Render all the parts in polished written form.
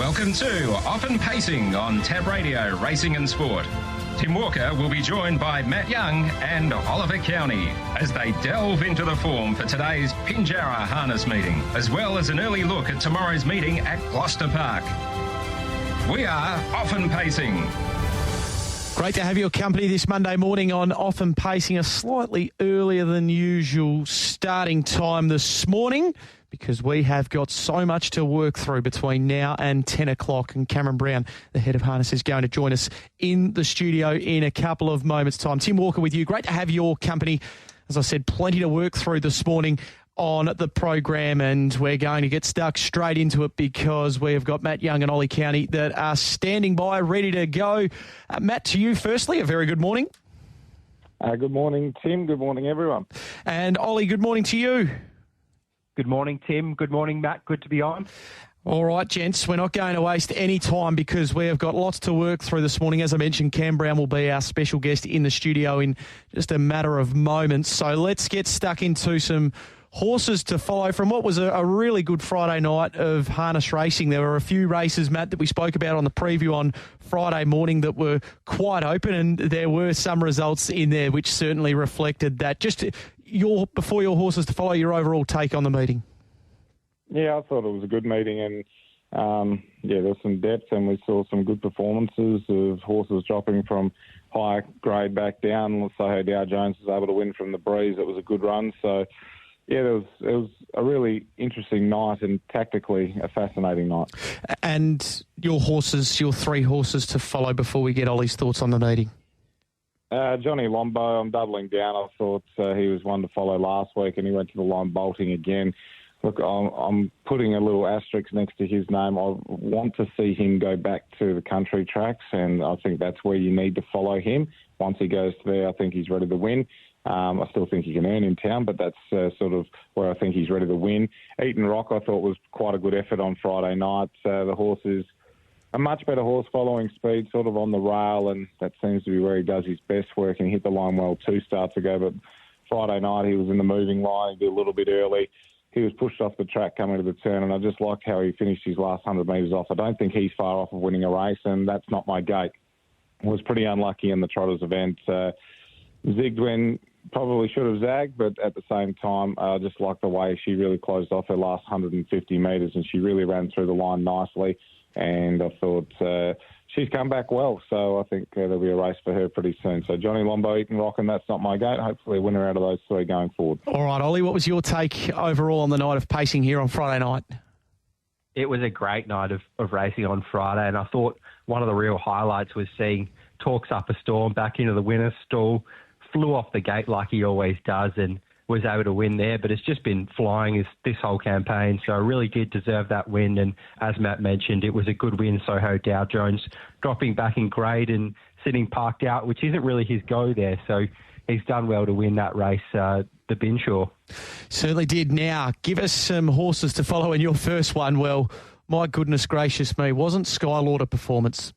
Welcome to Often Pacing on Tab Radio Racing and Sport. Tim Walker will be joined by Matt Young and Oliver Cownie as they delve into the form for today's Pinjarra harness meeting, as well as an early look at tomorrow's meeting at Gloucester Park. We are Often Pacing. Great to have your company this Monday morning on Often Pacing, a slightly earlier than usual starting time this morning, because we have got so much to work through between now and 10 o'clock. And Cameron Brown, the head of harness, is going to join us in the studio in a couple of moments' time. Tim Walker with you. Great to have your company. As I said, plenty to work through this morning on the program, and we're going to get stuck straight into it because we have got Matt Young and Ollie Cownie that are standing by, ready to go. Matt, to you firstly, a very good morning. Good morning, Tim. Good morning, everyone. And Ollie, good morning to you. Good morning, Tim. Good morning, Matt. Good to be on. All right, gents, we're not going to waste any time because we have got lots to work through this morning. As I mentioned, Cam Brown will be our special guest in the studio in just a matter of moments. So let's get stuck into some horses to follow from what was a really good Friday night of harness racing. There were a few races, Matt, that we spoke about on the preview on Friday morning that were quite open, and there were some results in there which certainly reflected that. Just before your horses to follow, your overall take on the meeting. Yeah, I thought it was a good meeting, and there was some depth, and we saw some good performances of horses dropping from high grade back down. Let's say how Dow Jones was able to win from the breeze. It was a good run. So, yeah, it was a really interesting night and tactically a fascinating night. And your three horses to follow before we get Ollie's thoughts on the meeting. Johnny Lombo, I'm doubling down. I thought he was one to follow last week, and he went to the line bolting again. Look, I'm putting a little asterisk next to his name. I want to see him go back to the country tracks, and I think that's where you need to follow him. Once he goes there, I think he's ready to win. I still think he can earn in town, but that's sort of where I think he's ready to win. Eaton Rock, I thought, was quite a good effort on Friday night. The horse is a much better horse, following speed, sort of on the rail, and that seems to be where he does his best work, and he hit the line well 2 starts ago. But Friday night he was in the moving line, he did a little bit early. He was pushed off the track coming to the turn, and I just liked how he finished his last 100 metres off. I don't think he's far off of winning a race, and that's not my gate. Was pretty unlucky in the Trotters event. Zigged when probably should have zagged, but at the same time, I just like the way she really closed off her last 150 metres, and she really ran through the line nicely. And I thought she's come back well, so I think there'll be a race for her pretty soon. So Johnny Lombo, Eaton Rock, and that's not my gate. Hopefully a winner out of those three going forward. All right, Ollie, what was your take overall on the night of pacing here on Friday night? It was a great night of racing on Friday, and I thought one of the real highlights was seeing Talks Up a Storm back into the winner's stall, flew off the gate like he always does, and was able to win there, but it's just been flying this whole campaign, so really did deserve that win. And as Matt mentioned, it was a good win. Soho Dow Jones dropping back in grade and sitting parked out, which isn't really his go there, so he's done well to win that race, the Binshaw. Certainly did. Now, give us some horses to follow in your first one. Well, my goodness gracious me, wasn't Skylord a performance?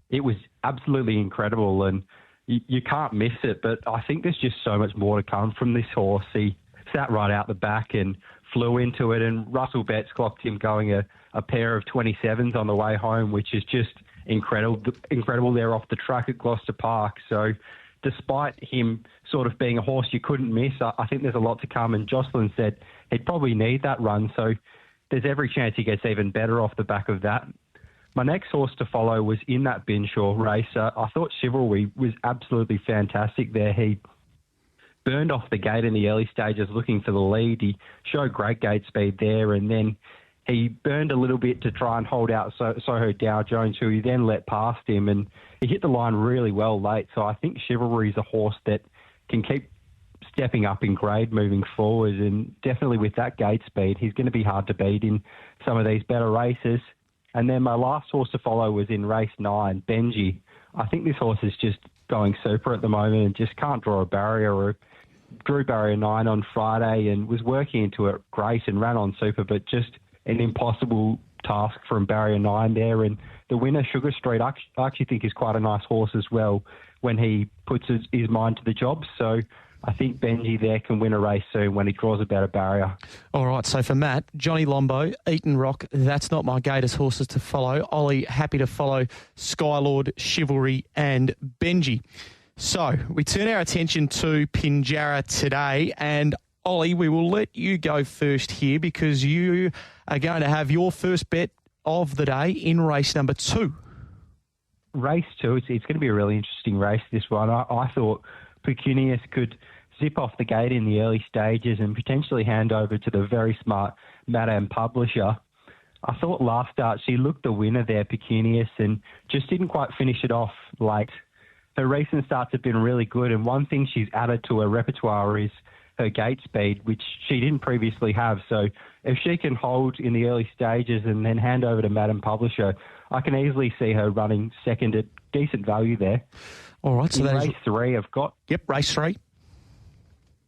It was absolutely incredible, and you can't miss it, but I think there's just so much more to come from this horse. He sat right out the back and flew into it, and Russell Betts clocked him going a pair of 27s on the way home, which is just incredible there off the track at Gloucester Park. So despite him sort of being a horse you couldn't miss, I think there's a lot to come, and Jocelyn said he'd probably need that run, so there's every chance he gets even better off the back of that. My next horse to follow was in that Binshaw race. I thought Chivalry was absolutely fantastic there. He burned off the gate in the early stages looking for the lead. He showed great gate speed there, and then he burned a little bit to try and hold out Soho Dow Jones, who he then let past him, and he hit the line really well late. So I think Chivalry is a horse that can keep stepping up in grade moving forward, and definitely with that gate speed, he's going to be hard to beat in some of these better races. And then my last horse to follow was in race 9, Benji. I think this horse is just going super at the moment and just can't draw a barrier, or drew barrier 9 on Friday and was working into it great and ran on super, but just an impossible task from barrier 9 there. And the winner, Sugar Street, I actually think is quite a nice horse as well when he puts his mind to the job. So I think Benji there can win a race soon when he draws a better barrier. All right, so for Matt, Johnny Lombo, Eaton Rock, That's Not My Gators horses to follow. Ollie, happy to follow Skylord, Chivalry and Benji. So we turn our attention to Pinjarra today, and Ollie, we will let you go first here because you are going to have your first bet of the day in race number 2. Race 2, it's going to be a really interesting race, this one. I thought Pecunious could zip off the gate in the early stages and potentially hand over to the very smart Madame Publisher. I thought last start she looked the winner there, Pecunious, and just didn't quite finish it off late. Her recent starts have been really good, and one thing she's added to her repertoire is her gate speed, which she didn't previously have. So if she can hold in the early stages and then hand over to Madam Publisher, I can easily see her running second at decent value there. All right, so race 3, I've got... Yep, race 3.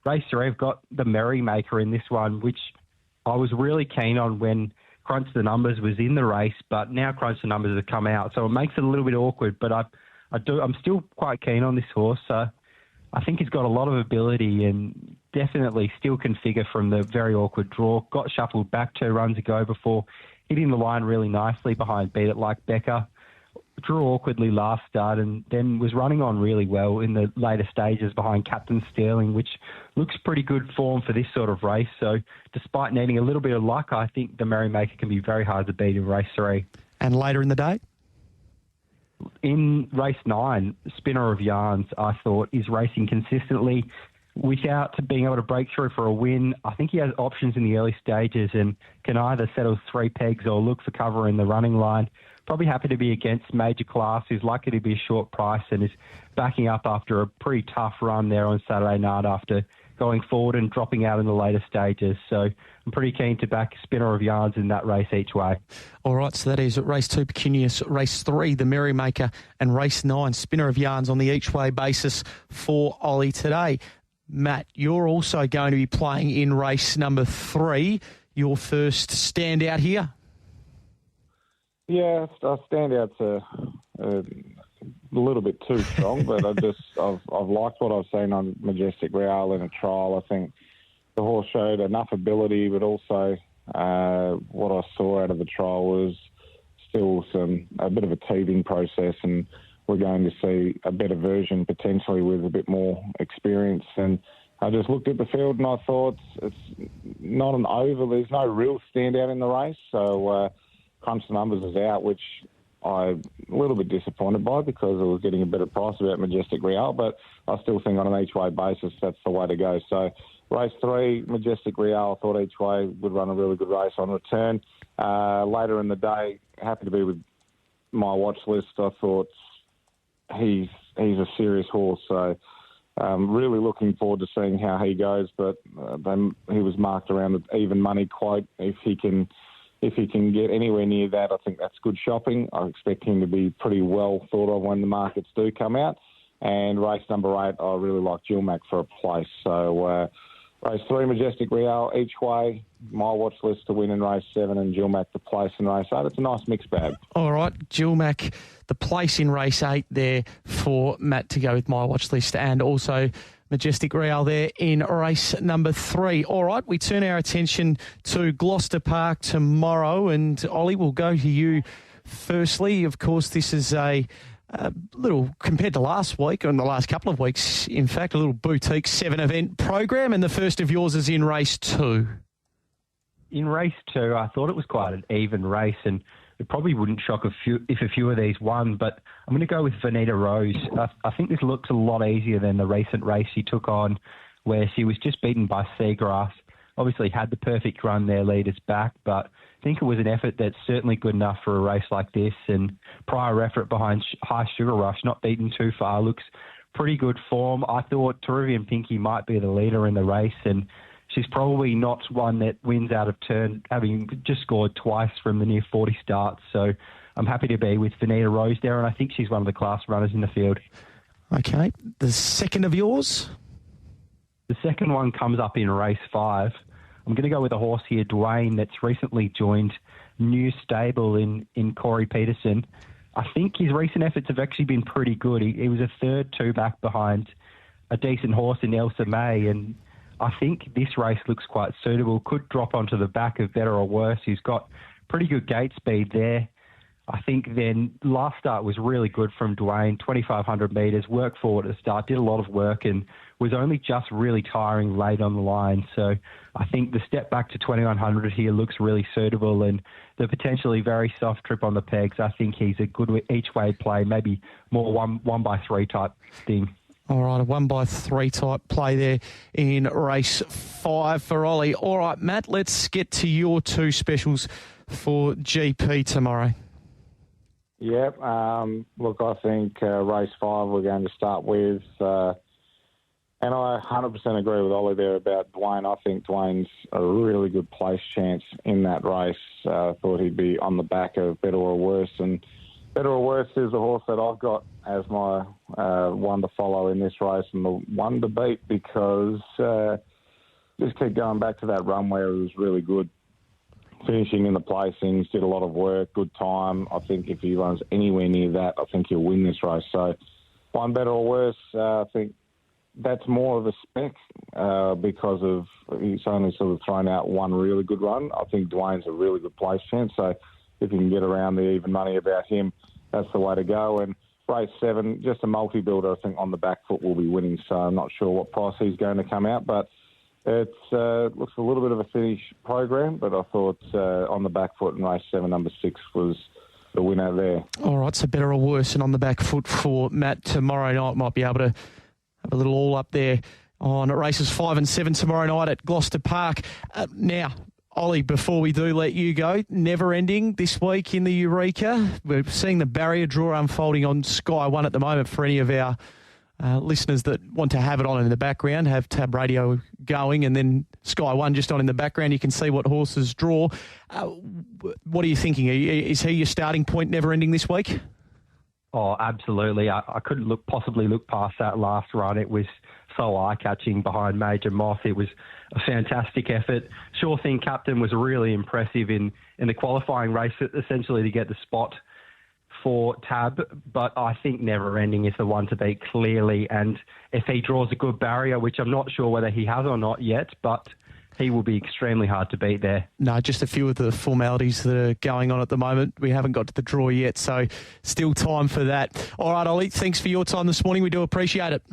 Race 3, I've got the Merrymaker in this one, which I was really keen on when Crunch the Numbers was in the race, but now Crunch the Numbers have come out, so it makes it a little bit awkward, but I'm still quite keen on this horse. I think he's got a lot of ability and definitely still can figure from the very awkward draw. Got shuffled back 2 runs ago before hitting the line really nicely behind Beat It Like Becca. Drew awkwardly last start and then was running on really well in the later stages behind Captain Sterling, which looks pretty good form for this sort of race. So despite needing a little bit of luck, I think the Merrymaker can be very hard to beat in race 3. And later in the day? In race 9, Spinner of Yarns, I thought, is racing consistently without being able to break through for a win. I think he has options in the early stages and can either settle 3 pegs or look for cover in the running line. Probably happy to be against Major Class, who's likely to be a short price and is backing up after a pretty tough run there on Saturday night after going forward and dropping out in the later stages. So I'm pretty keen to back Spinner of Yarns in that race each way. All right, so that is race 2, Pecunious, race 3, the Merrymaker, and race 9, Spinner of Yarns on the each way basis for Ollie today. Matt, you're also going to be playing in race number 3. Your first standout here? Yeah, our standout's a little bit too strong, but I've liked what I've seen on Majestic Real in a trial. I think the horse showed enough ability, but also what I saw out of the trial was still a bit of a teething process, and we're going to see a better version potentially with a bit more experience. And I just looked at the field and I thought it's not an over. There's no real standout in the race, so Crunch the Numbers is out, which I'm a little bit disappointed by because I was getting a better price about Majestic Real, but I still think on an each-way basis that's the way to go. So race 3, Majestic Real, I thought each way would run a really good race on return. Later in the day, happy to be with my watch list. I thought he's a serious horse, so really looking forward to seeing how he goes, but he was marked around the even money quote. If he can get anywhere near that, I think that's good shopping. I expect him to be pretty well thought of when the markets do come out. And race number 8, I really like Gilmac for a place. So race 3, Majestic Real, each way. My watch list to win in race 7 and Gilmac the place in race 8. It's a nice mixed bag. All right, Gilmac the place in race 8 there for Matt to go with my watch list, and also Majestic Real there in race number 3. All right, we turn our attention to Gloucester Park tomorrow, and Ollie, will go to you firstly. Of course, this is a little, compared to last week, and the last couple of weeks, in fact, a little boutique 7-event program, and the first of yours is in race 2. In race 2, I thought it was quite an even race, and it probably wouldn't shock if a few of these won, but I'm going to go with Vanita Rose. I think this looks a lot easier than the recent race she took on, where she was just beaten by Seagrass. Obviously had the perfect run there, leaders back, but I think it was an effort that's certainly good enough for a race like this, and prior effort behind High Sugar Rush, not beaten too far, looks pretty good form. I thought Teruvian Pinky might be the leader in the race, and she's probably not one that wins out of turn, having just scored twice from the near 40 starts. So I'm happy to be with Vanita Rose there, and I think she's one of the class runners in the field. Okay. The second of yours? The second one comes up in race 5. I'm going to go with a horse here, Dwayne, that's recently joined new stable in Corey Peterson. I think his recent efforts have actually been pretty good. He was a third 2 back behind a decent horse in Elsa May, and I think this race looks quite suitable. Could drop onto the back of Better or Worse, who's got pretty good gate speed there. I think then last start was really good from Dwayne, 2,500 metres, worked forward at the start, did a lot of work and was only just really tiring late on the line. So I think the step back to 2,100 here looks really suitable, and the potentially very soft trip on the pegs, I think he's a good each-way play, maybe more one by three type thing. All right, a 1x3 type play there in race 5 for Ollie. All right, Matt, let's get to your two specials for GP tomorrow. Yep. Look, I think race 5 we're going to start with, and I 100% agree with Ollie there about Dwayne. I think Dwayne's a really good place chance in that race. I thought he'd be on the back of Better or Worse, and Better or Worse is the horse that I've got as my one to follow in this race and the one to beat, because just keep going back to that run where he was really good. Finishing in the placings, did a lot of work, good time. I think if he runs anywhere near that, I think he'll win this race. So one Better or Worse, I think that's more of a spec because of he's only sort of thrown out one really good run. I think Dwayne's a really good place chance. So if you can get around the even money about him, that's the way to go. And race 7, just a multi-builder, I think on the back foot will be winning. So I'm not sure what price he's going to come out, but it looks a little bit of a finish program, but I thought on the back foot in race 7, number 6 was the winner there. All right, so Better or Worse and on the back foot for Matt tomorrow night. Might be able to have a little all up there on races 5 and 7 tomorrow night at Gloucester Park. Now, Ollie, before we do let you go, never ending this week in the Eureka. We're seeing the barrier draw unfolding on Sky 1 at the moment for any of our listeners that want to have it on in the background, have Tab Radio going and then Sky 1 just on in the background. You can see what horses draw. What are you thinking? Is he your starting point never ending this week? Oh, absolutely. I couldn't possibly look past that last run. It was so eye-catching behind Major Moth. It was a fantastic effort. Sure Thing Captain was really impressive in the qualifying race, essentially to get the spot for Tab, but I think Never Ending is the one to beat clearly, and if he draws a good barrier, which I'm not sure whether he has or not yet, but he will be extremely hard to beat there. No, just a few of the formalities that are going on at the moment. We haven't got to the draw yet, so still time for that. All right, Ollie, thanks for your time this morning. We do appreciate it.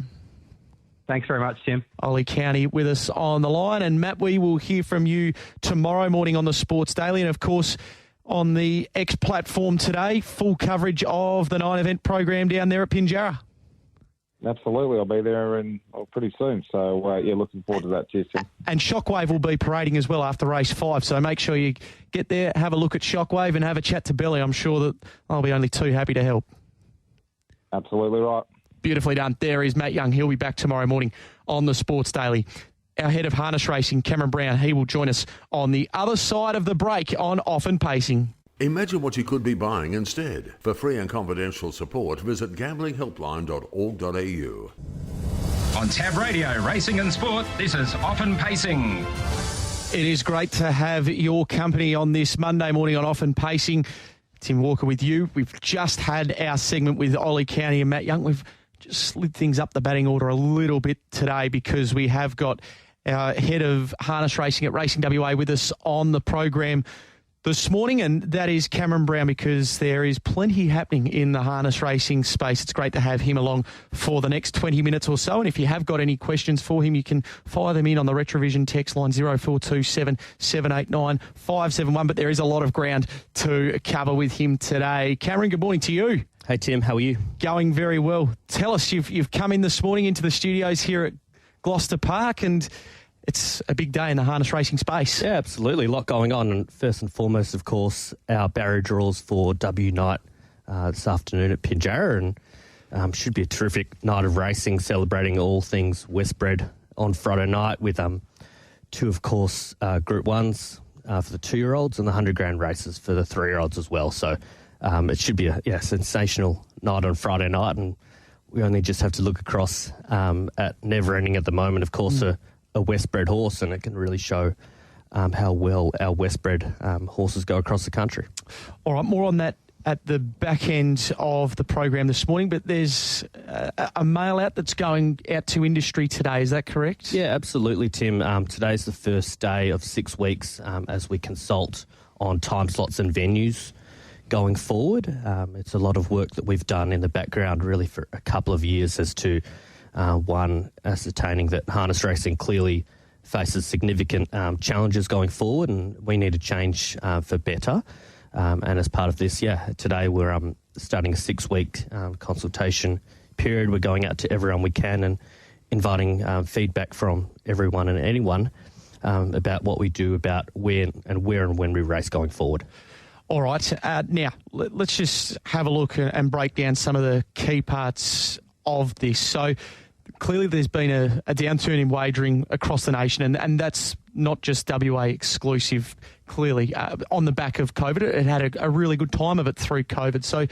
Thanks very much, Tim. Ollie Cownie with us on the line, and Matt, we will hear from you tomorrow morning on the Sports Daily, and of course on the X platform today, full coverage of the 9-event program down there at Pinjarra. Absolutely, I'll be there pretty soon. So, looking forward to that, Tim. And Shockwave will be parading as well after race 5, so make sure you get there, have a look at Shockwave and have a chat to Billy. I'm sure that I'll be only too happy to help. Absolutely right. Beautifully done. There is Matt Young. He'll be back tomorrow morning on the Sports Daily. Our head of harness racing, Cameron Brown, he will join us on the other side of the break on Off and Pacing. Imagine what you could be buying instead. For free and confidential support, visit gamblinghelpline.org.au. On Tab Radio, Racing and Sport, this is Off and Pacing. It is great to have your company on this Monday morning on Off and Pacing. Tim Walker with you. We've just had our segment with Ollie Cownie and Matt Young. We've just slid things up the batting order a little bit today because we have got our head of harness racing at Racing WA with us on the program this morning, and that is Cameron Brown, because there is plenty happening in the harness racing space. It's great to have him along for the next 20 minutes or so, and if you have got any questions for him, you can fire them in on the Retrovision text line 0427 789 571, but there is a lot of ground to cover with him today. Cameron, good morning to you. Hey, Tim, how are you? Going very well. Tell us, you've come in this morning into the studios here at Gloucester Park, and it's a big day in the harness racing space. Yeah, absolutely. A lot going on. And first and foremost, of course, our barrier draws for W night this afternoon at Pinjarra. And should be a terrific night of racing, celebrating all things Westbred on Friday night with two, of course, Group 1s for the 2-year-olds and the 100 grand races for the 3-year-olds as well. So it should be a sensational night on Friday night. And we only just have to look across at Never Ending at the moment, of course, a Westbred horse, and it can really show how well our Westbred horses go across the country. All right, more on that at the back end of the program this morning, but there's a mail out that's going out to industry today. Is that correct? Yeah, absolutely, Tim. Today's the first day of 6 weeks as we consult on time slots and venues going forward. It's a lot of work that we've done in the background really for a couple of years as to, one, ascertaining that harness racing clearly faces significant challenges going forward, and we need to change for better. And as part of this, today we're starting a 6-week consultation period. We're going out to everyone we can and inviting feedback from everyone and anyone about what we do, about where and when we race going forward. All right. Now, let's just have a look and break down some of the key parts of this. So, clearly there's been a downturn in wagering across the nation, and that's not just WA exclusive, clearly. On the back of COVID, it had a really good time of it through COVID. So,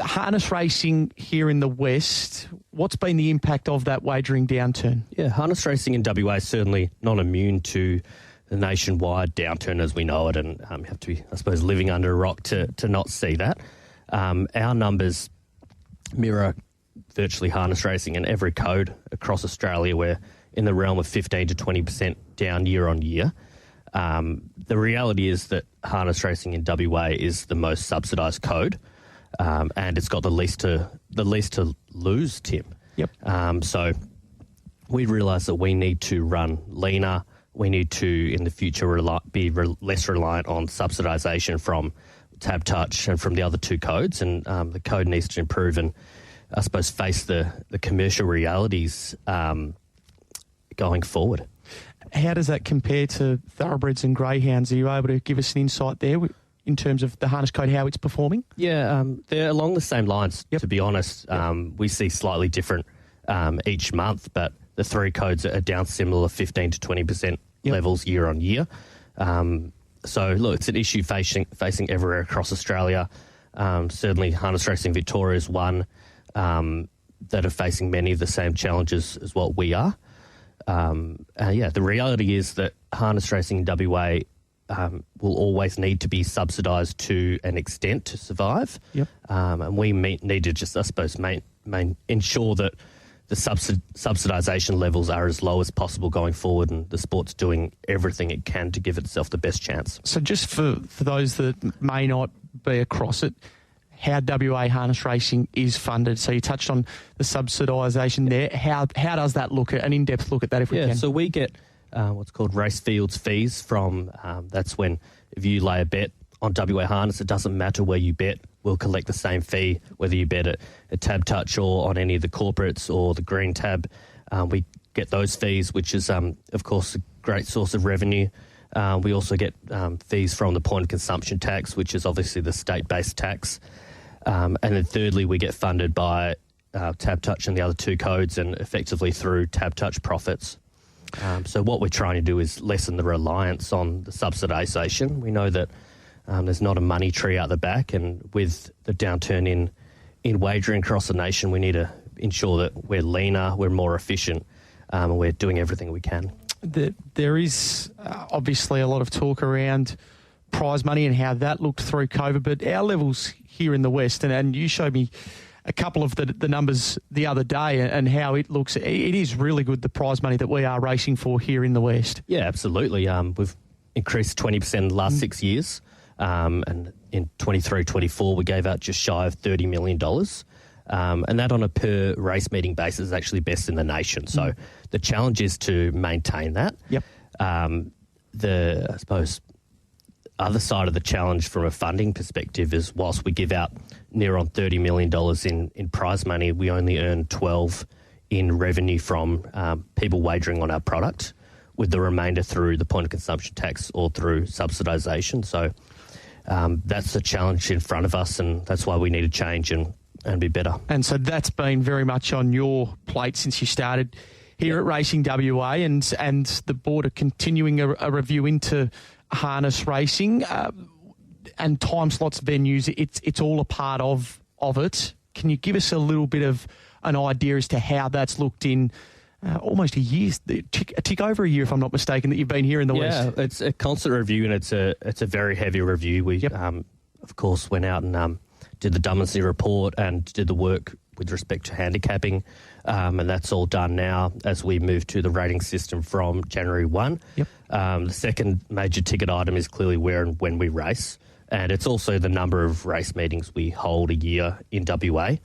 harness racing here in the West, what's been the impact of that wagering downturn? Yeah, harness racing in WA is certainly not immune to the nationwide downturn as we know it, and you have to be, I suppose, living under a rock to not see that. Our numbers mirror virtually harness racing in every code across Australia. We're in the realm of 15 to 20% down year on year. The reality is that harness racing in WA is the most subsidised code, and it's got the least to lose, Tim. Yep. So we realise that we need to run leaner. We need to, in the future, be less reliant on subsidisation from Tab Touch and from the other two codes, and the code needs to improve and, I suppose, face the commercial realities going forward. How does that compare to thoroughbreds and greyhounds? Are you able to give us an insight there in terms of the harness code, how it's performing? Yeah, they're along the same lines, Yep. to be honest. We see slightly different each month, but the three codes are down similar 15 to 20% Yep. levels year on year. So, look, it's an issue facing everywhere across Australia. Certainly Harness Racing Victoria is one that are facing many of the same challenges as what we are. The reality is that harness racing in WA will always need to be subsidised to an extent to survive. Yep. And we need to just, I suppose, ensure that the subsidisation levels are as low as possible going forward, and the sport's doing everything it can to give itself the best chance. So just for those that may not be across it, how WA harness racing is funded. So you touched on the subsidisation there. How does that look at an in-depth look at that if we can? So we get what's called race fields fees from, that's when if you lay a bet on WA harness, it doesn't matter where you bet, we'll collect the same fee, whether you bet at Tab Touch or on any of the corporates or the Green Tab. We get those fees, which is, of course, a great source of revenue. We also get fees from the point of consumption tax, which is obviously the state-based tax. And then thirdly, we get funded by Tab Touch and the other two codes and effectively through Tab Touch profits. So what we're trying to do is lessen the reliance on the subsidisation. We know that there's not a money tree out the back, and with the downturn in wagering across the nation, we need to ensure that we're leaner, we're more efficient, and we're doing everything we can. There is obviously a lot of talk around prize money and how that looked through COVID, but our levels here in the West, and you showed me a couple of the numbers the other day and how it looks. It is really good, the prize money that we are racing for here in the West. Yeah, absolutely. We've increased 20% in the last 6 years. And in 23-24, we gave out just shy of $30 million. And that on a per race meeting basis is actually best in the nation. So the challenge is to maintain that. Yep. I suppose, other side of the challenge from a funding perspective is whilst we give out near on $30 million in prize money, we only earn 12 in revenue from people wagering on our product, with the remainder through the point of consumption tax or through subsidisation. So that's the challenge in front of us, and that's why we need to change and be better. And so that's been very much on your plate since you started here at Racing WA, and the board are continuing a review into harness racing and time slots, venues. It's all a part of it. Can you give us a little bit of an idea as to how that's looked in almost a year, a tick over a year, if I'm not mistaken, that you've been here in the West? Yeah, it's a constant review, and it's a very heavy review. We, of course, went out and did the Dummersy report and did the work with respect to handicapping, and that's all done now as we move to the rating system from January 1. Yep. The second major ticket item is clearly where and when we race, and it's also the number of race meetings we hold a year in WA.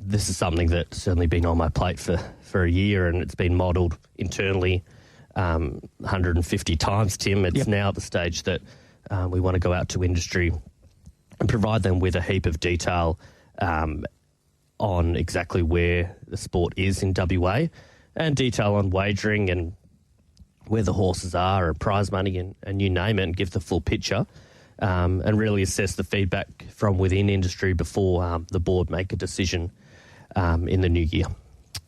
This is something that's certainly been on my plate for a year, and it's been modelled internally 150 times, Tim. It's now at the stage that we want to go out to industry and provide them with a heap of detail on exactly where the sport is in WA, and detail on wagering and where the horses are and prize money and you name it, and give the full picture and really assess the feedback from within industry before the board make a decision in the new year.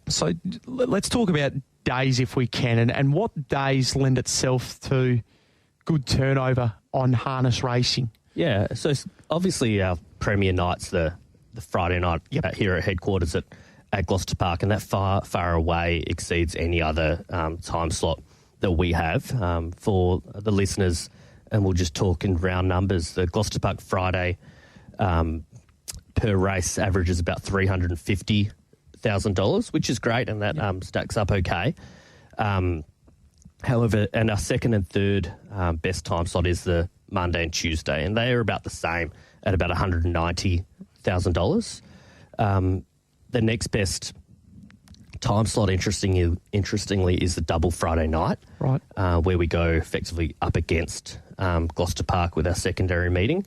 So let's talk about days if we can, and what days lend itself to good turnover on harness racing. Yeah, so obviously our premier night's the Friday night here at headquarters at Gloucester Park, and that far away exceeds any other time slot that we have. For the listeners, and we'll just talk in round numbers, the Gloucester Park Friday per race averages about $350,000, which is great, and that stacks up okay. However, and our second and third best time slot is the Monday and Tuesday, and they are about the same at about $190,000. The next best time slot, interestingly, is the double Friday night, right? Where we go effectively up against Gloucester Park with our secondary meeting,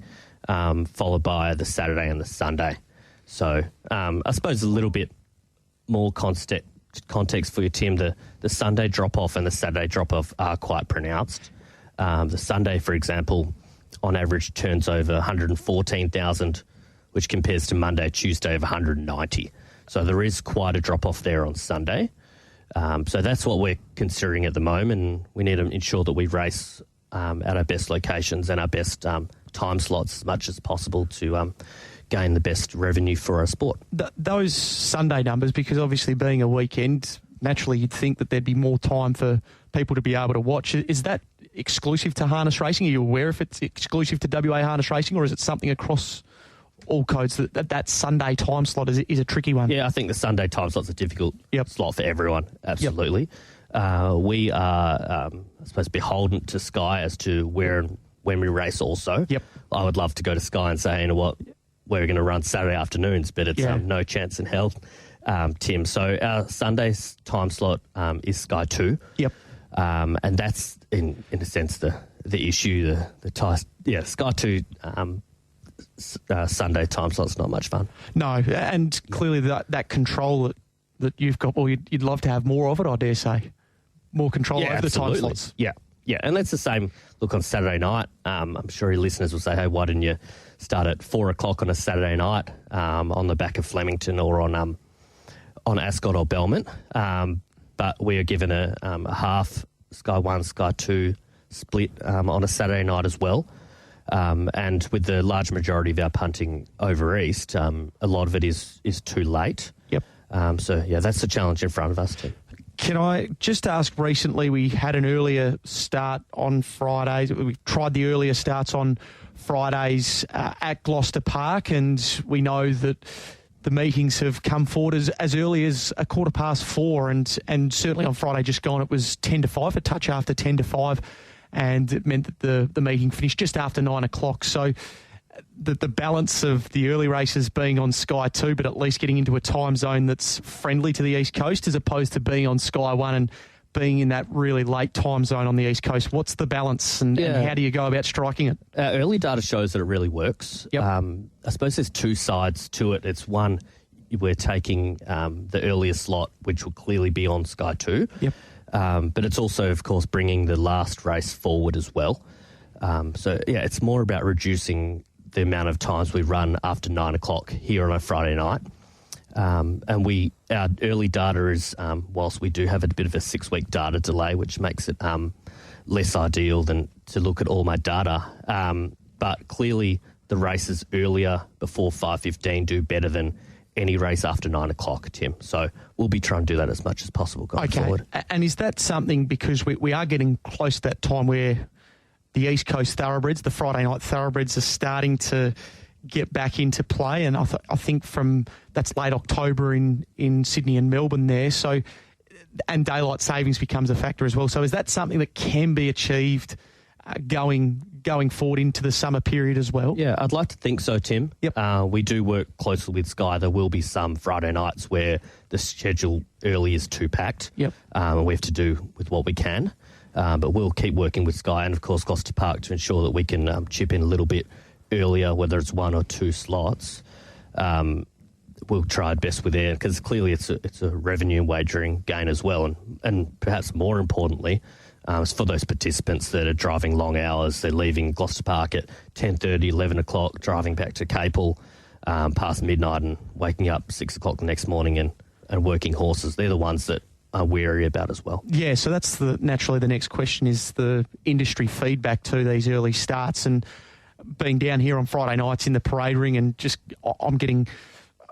followed by the Saturday and the Sunday. So I suppose a little bit more context for you, Tim. The Sunday drop-off and the Saturday drop-off are quite pronounced. The Sunday, for example, on average turns over $114,000, which compares to Monday, Tuesday of $190,000. So there is quite a drop-off there on Sunday. So that's what we're considering at the moment, and we need to ensure that we race at our best locations and our best time slots as much as possible to gain the best revenue for our sport. Those Sunday numbers, because obviously being a weekend, naturally you'd think that there'd be more time for people to be able to watch. Is that exclusive to harness racing? Are you aware if it's exclusive to WA harness racing, or is it something across all codes that Sunday time slot is a tricky one? Yeah, I think the Sunday time slot's a difficult slot for everyone, absolutely. We are, I suppose, beholden to Sky as to where and when we race also. I would love to go to Sky and say, you know what, we're going to run Saturday afternoons, but it's no chance in hell, Tim. So our Sunday time slot is Sky 2. And that's, in a sense, the issue, the tie. Yeah, Sky 2 Sunday time slot's not much fun. No, and clearly that control that you've got, well, you'd love to have more of it, I dare say. More control over the time slots. Yeah, and that's the same look on Saturday night. I'm sure your listeners will say, hey, why didn't you start at 4 o'clock on a Saturday night on the back of Flemington or on Ascot or Belmont? But we are given a half Sky 1, Sky 2 split on a Saturday night as well. And with the large majority of our punting over east, a lot of it is too late. So, that's the challenge in front of us too. Can I just ask, recently we had an earlier start on Fridays. We tried the earlier starts on Fridays at Gloucester Park, and we know that the meetings have come forward as early as 4:15, and certainly on Friday just gone it was 10 to 5, a touch after 10 to 5, and it meant that the meeting finished just after 9 o'clock. So the balance of the early races being on Sky 2, but at least getting into a time zone that's friendly to the East Coast, as opposed to being on Sky 1 and being in that really late time zone on the East Coast. What's the balance, and how do you go about striking it? Early data shows that it really works. I suppose there's two sides to it. It's one, we're taking the earlier slot, which will clearly be on Sky 2. But it's also, of course, bringing the last race forward as well. It's more about reducing the amount of times we run after 9 o'clock here on a Friday night. And our early data is, whilst we do have a bit of a 6-week data delay, which makes it less ideal than to look at all my data. But clearly the races earlier before 5:15 do better than any race after 9 o'clock, Tim. So we'll be trying to do that as much as possible going forward. And is that something, because we are getting close to that time where the East Coast thoroughbreds, the Friday night thoroughbreds, are starting to get back into play. And I think that's late October in Sydney and Melbourne there. So, and daylight savings becomes a factor as well. So is that something that can be achieved going forward into the summer period as well? Yeah, I'd like to think so, Tim. Yep. We do work closely with Sky. There will be some Friday nights where the schedule early is too packed. Yep. And we have to do with what we can. But we'll keep working with Sky and, of course, Gloucester Park to ensure that we can chip in a little bit earlier, whether it's 1 or 2 slots. We'll try our best with there because clearly it's a revenue and wagering gain as well. And perhaps more importantly, it's for those participants that are driving long hours. They're leaving Gloucester Park at 10:30, 11 o'clock, driving back to Capel past midnight and waking up 6 o'clock the next morning and working horses. They're the ones that are wary about as well. Yeah, so that's naturally the next question is the industry feedback to these early starts. And being down here on Friday nights in the parade ring and I'm getting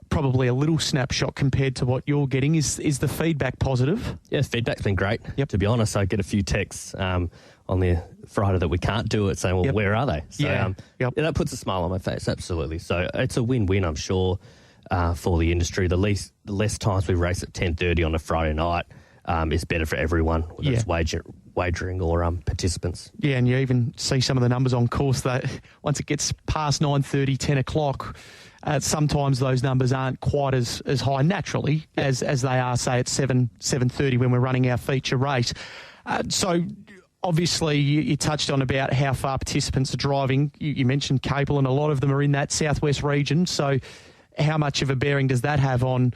probably a little snapshot compared to what you're getting. Is the feedback positive? Yeah, feedback's been great. Yep. To be honest, I get a few texts on the Friday that we can't do it saying, well, where are they? So Yep. yeah, that puts a smile on my face, absolutely. So it's a win-win, I'm sure, for the industry. The less times we race at 10:30 on a Friday night is better for everyone, whether it's wagering or participants. Yeah, and you even see some of the numbers on course that once it gets past 9:30, 10 o'clock, sometimes those numbers aren't quite as high naturally as they are, say, at 7:30 when we're running our feature race. So obviously you touched on about how far participants are driving. You mentioned Capel, and a lot of them are in that southwest region. So how much of a bearing does that have on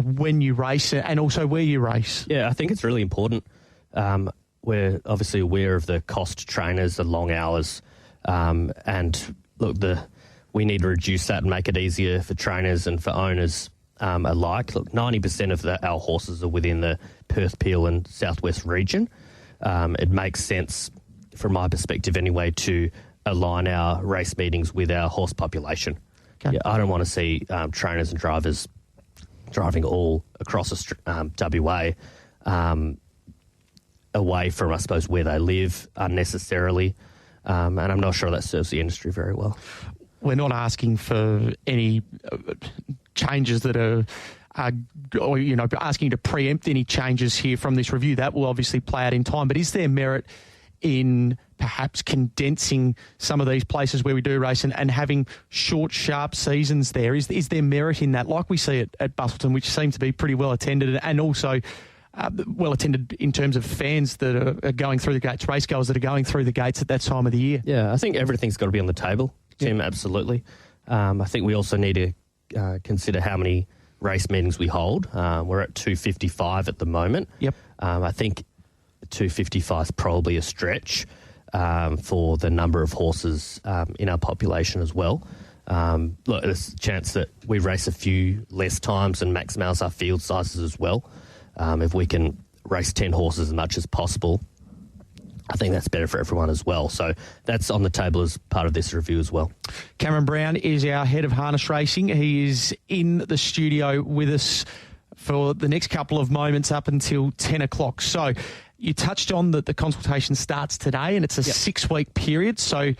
when you race and also where you race? Yeah, I think it's really important. We're obviously aware of the cost to trainers, the long hours, and look, we need to reduce that and make it easier for trainers and for owners alike. Look, 90% of our horses are within the Perth, Peel and Southwest region. It makes sense, from my perspective anyway, to align our race meetings with our horse population. Okay. Yeah, I don't want to see trainers and drivers driving all across WA away from, I suppose, where they live unnecessarily. And I'm not sure that serves the industry very well. We're not asking for any changes that are asking to preempt any changes here from this review. That will obviously play out in time. But is there merit in perhaps condensing some of these places where we do race and having short, sharp seasons there? Is there merit in that, like we see at Bustleton, which seems to be pretty well attended and also well attended in terms of fans that are going through the gates, racegoers that are going through the gates at that time of the year? Yeah, I think everything's got to be on the table, Tim, absolutely. I think we also need to consider how many race meetings we hold. We're at 255 at the moment. Yep. I think 255 is probably a stretch for the number of horses in our population as well. Look, there's a chance that we race a few less times and maximise our field sizes as well. If we can race 10 horses as much as possible, I think that's better for everyone as well. So that's on the table as part of this review as well. Cameron Brown is our head of harness racing. He is in the studio with us for the next couple of moments up until 10 o'clock. So you touched on that the consultation starts today and it's a 6-week period. So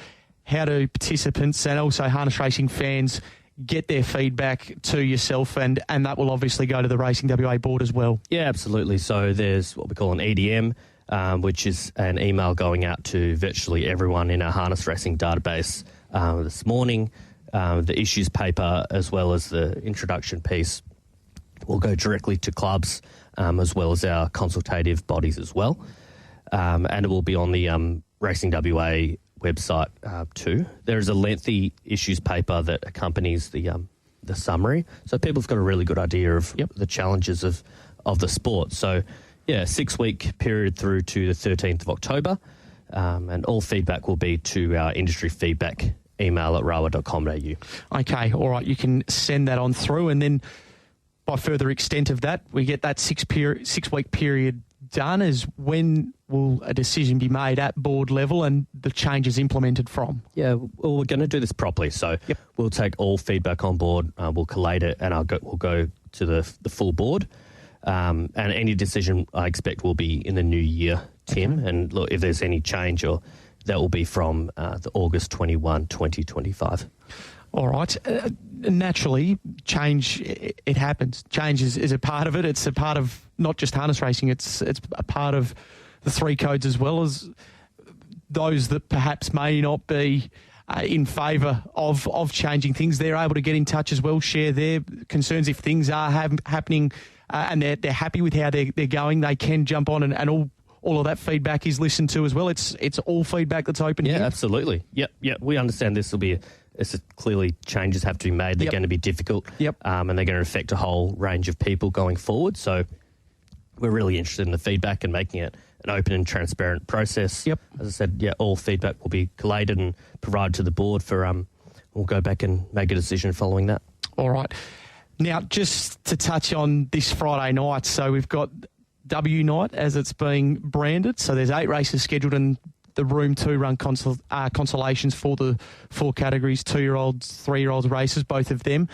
how do participants and also harness racing fans get their feedback to yourself, and that will obviously go to the Racing WA board as well? Yeah, absolutely. So there's what we call an EDM, which is an email going out to virtually everyone in our harness racing database this morning. The issues paper as well as the introduction piece will go directly to clubs as well as our consultative bodies as well. And it will be on the Racing WA website too. There is a lengthy issues paper that accompanies the summary, so people have got a really good idea of the challenges of the sport. So, 6-week period through to the 13th of October, and all feedback will be to our industry feedback email at rawa.com.au. Okay, all right, you can send that on through, and then by further extent of that, we get that 6-week period done. Is when will a decision be made at board level and the changes implemented from? Yeah, well, we're going to do this properly. So we'll take all feedback on board, we'll collate it, and we'll go to the full board. And any decision I expect will be in the new year, Tim. Okay. And look, if there's any change, that will be from the August 21, 2025. All right. Naturally, change, it happens. Change is a part of it. It's a part of not just harness racing. It's a part of the 3 codes as well as those that perhaps may not be in favour of changing things. They're able to get in touch as well, share their concerns if things are happening and they're happy with how they're going. They can jump on and all of that feedback is listened to as well. It's all feedback that's open here. Yeah, absolutely. Yep. We understand this will be clearly changes have to be made. They're going to be difficult. Yep. And they're going to affect a whole range of people going forward. So we're really interested in the feedback and making it an open and transparent process. Yep. As I said, all feedback will be collated and provided to the board for we'll go back and make a decision following that. All right. Now, just to touch on this Friday night, so we've got W night as it's being branded. So there's 8 races scheduled in the Room 2 run consolations for the 4 categories, 2-year-olds, 3-year-olds races, both of them.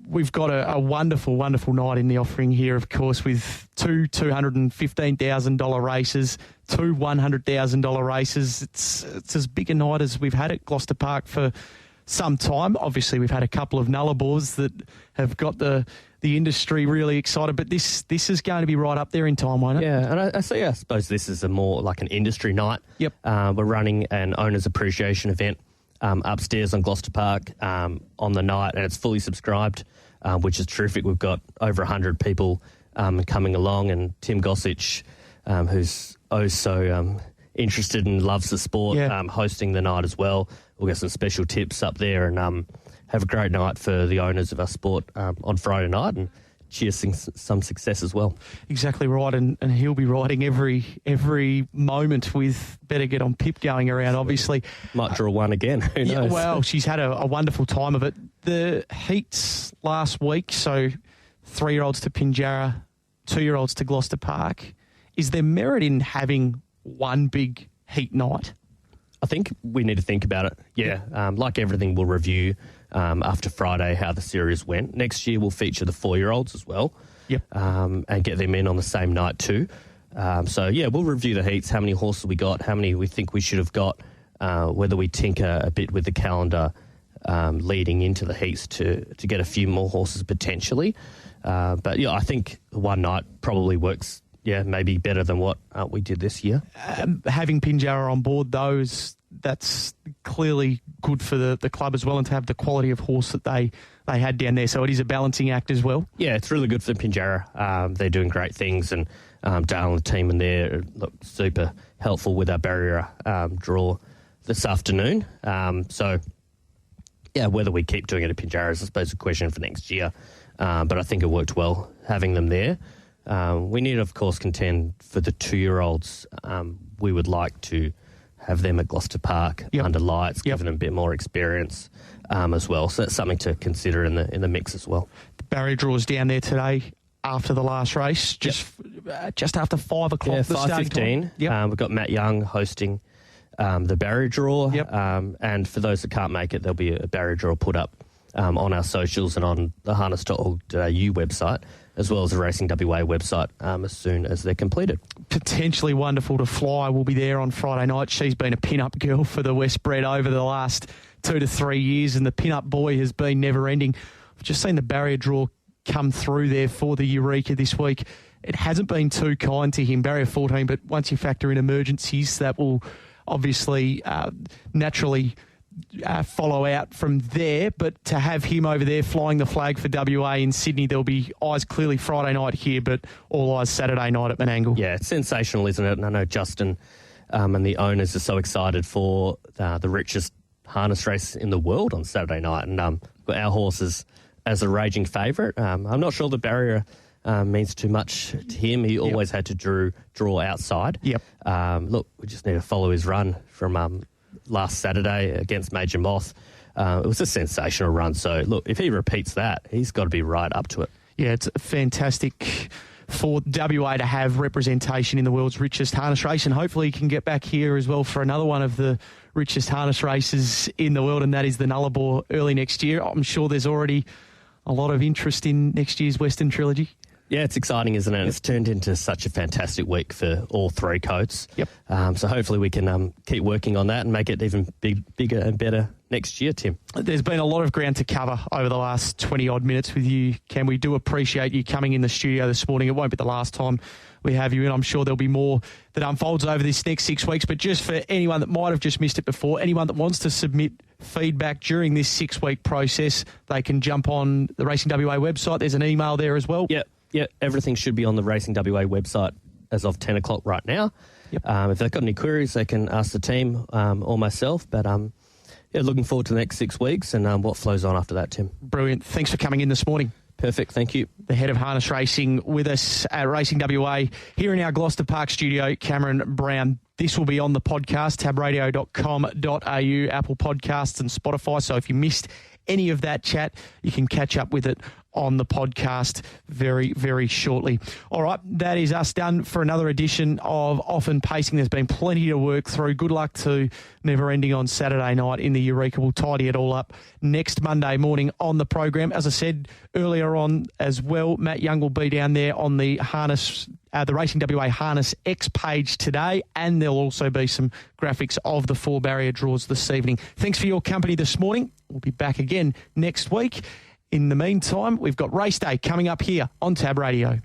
We've got a wonderful, wonderful night in the offering here, of course, with 2 $215,000 races, 2 $100,000 races. It's as big a night as we've had at Gloucester Park for some time. Obviously, we've had a couple of nullarbors that have got the industry really excited, but this is going to be right up there in time, won't it? Yeah, and I suppose this is a more like an industry night. Yep. We're running an owners appreciation event upstairs on Gloucester Park on the night, and it's fully subscribed, which is terrific. We've got over 100 people coming along, and Tim Gossage, who's so interested and loves the sport, hosting the night as well. We'll get some special tips up there and have a great night for the owners of our sport on Friday night and cheers some success as well. Exactly right, and he'll be riding every moment with Better Get On Pip going around, obviously. Might draw one again, who knows? Yeah, well, she's had a wonderful time of it. The heats last week, so 3-year-olds to Pinjarra, 2-year-olds to Gloucester Park. Is there merit in having one big heat night? I think we need to think about it. Yeah, like everything, we'll review after Friday how the series went. Next year, we'll feature the 4-year-olds as well. Yep. And get them in on the same night too. We'll review the heats, how many horses we got, how many we think we should have got, whether we tinker a bit with the calendar leading into the heats to get a few more horses potentially. I think one night probably works. Yeah, maybe better than what we did this year. Having Pinjarra on board, that's clearly good for the club as well, and to have the quality of horse that they had down there. So it is a balancing act as well. Yeah, it's really good for Pinjarra. They're doing great things, and Dale and the team in there look super helpful with our barrier draw this afternoon. Whether we keep doing it at Pinjarra is, I suppose, a question for next year. But I think it worked well having them there. We need, of course, contend for the 2-year-olds. We would like to have them at Gloucester Park under lights, giving them a bit more experience as well. So that's something to consider in the mix as well. The barrier draws down there today after the last race, just after 5 o'clock. Yeah, 5:15. We've got Matt Young hosting the barrier draw. Yep. And for those that can't make it, there'll be a barrier draw put up on our socials and on the harness.org.au website, as well as the Racing WA website as soon as they're completed. Potentially Wonderful to Fly will be there on Friday night. She's been a pin-up girl for the West Bred over the last 2 to 3 years, and the pin-up boy has been never-ending. I've just seen the barrier draw come through there for the Eureka this week. It hasn't been too kind to him, barrier 14, but once you factor in emergencies, that will obviously naturally follow out from there, but to have him over there flying the flag for WA in Sydney, there'll be eyes clearly Friday night here, but all eyes Saturday night at Menangle. Yeah, it's sensational, isn't it? And I know Justin and the owners are so excited for the richest harness race in the world on Saturday night, and got our horses as a raging favourite. I'm not sure the barrier means too much to him. He always had to draw outside. Yep. Look, we just need to follow his run from last Saturday against Major Moth. It was a sensational run. So, look, if he repeats that, he's got to be right up to it. Yeah, it's fantastic for WA to have representation in the world's richest harness race, and hopefully he can get back here as well for another one of the richest harness races in the world, and that is the Nullarbor early next year. I'm sure there's already a lot of interest in next year's Western Trilogy. Yeah, it's exciting, isn't it? Yep. It's turned into such a fantastic week for all 3 codes. Yep. So hopefully we can keep working on that and make it even bigger and better next year, Tim. There's been a lot of ground to cover over the last 20-odd minutes with you, Cam. We do appreciate you coming in the studio this morning. It won't be the last time we have you in. I'm sure there'll be more that unfolds over this next 6 weeks. But just for anyone that might have just missed it before, anyone that wants to submit feedback during this 6-week process, they can jump on the Racing WA website. There's an email there as well. Yeah, everything should be on the Racing WA website as of 10 o'clock right now. Yep. If they've got any queries, they can ask the team or myself. But looking forward to the next 6 weeks and what flows on after that, Tim. Brilliant. Thanks for coming in this morning. Perfect, thank you. The head of harness racing with us at Racing WA here in our Gloucester Park studio, Cameron Brown. This will be on the podcast, tabradio.com.au, Apple Podcasts and Spotify. So if you missed any of that chat, you can catch up with it on the podcast very, very shortly. All right, that is us done for another edition of Off and Pacing. There's been plenty to work through. Good luck to Never Ending on Saturday night in the Eureka. We'll tidy it all up next Monday morning on the program. As I said earlier on as well, Matt Young will be down there on the harness, the Racing WA Harness X page today, and there'll also be some graphics of the 4 barrier draws this evening. Thanks for your company this morning. We'll be back again next week. In the meantime, we've got race day coming up here on Tab Radio.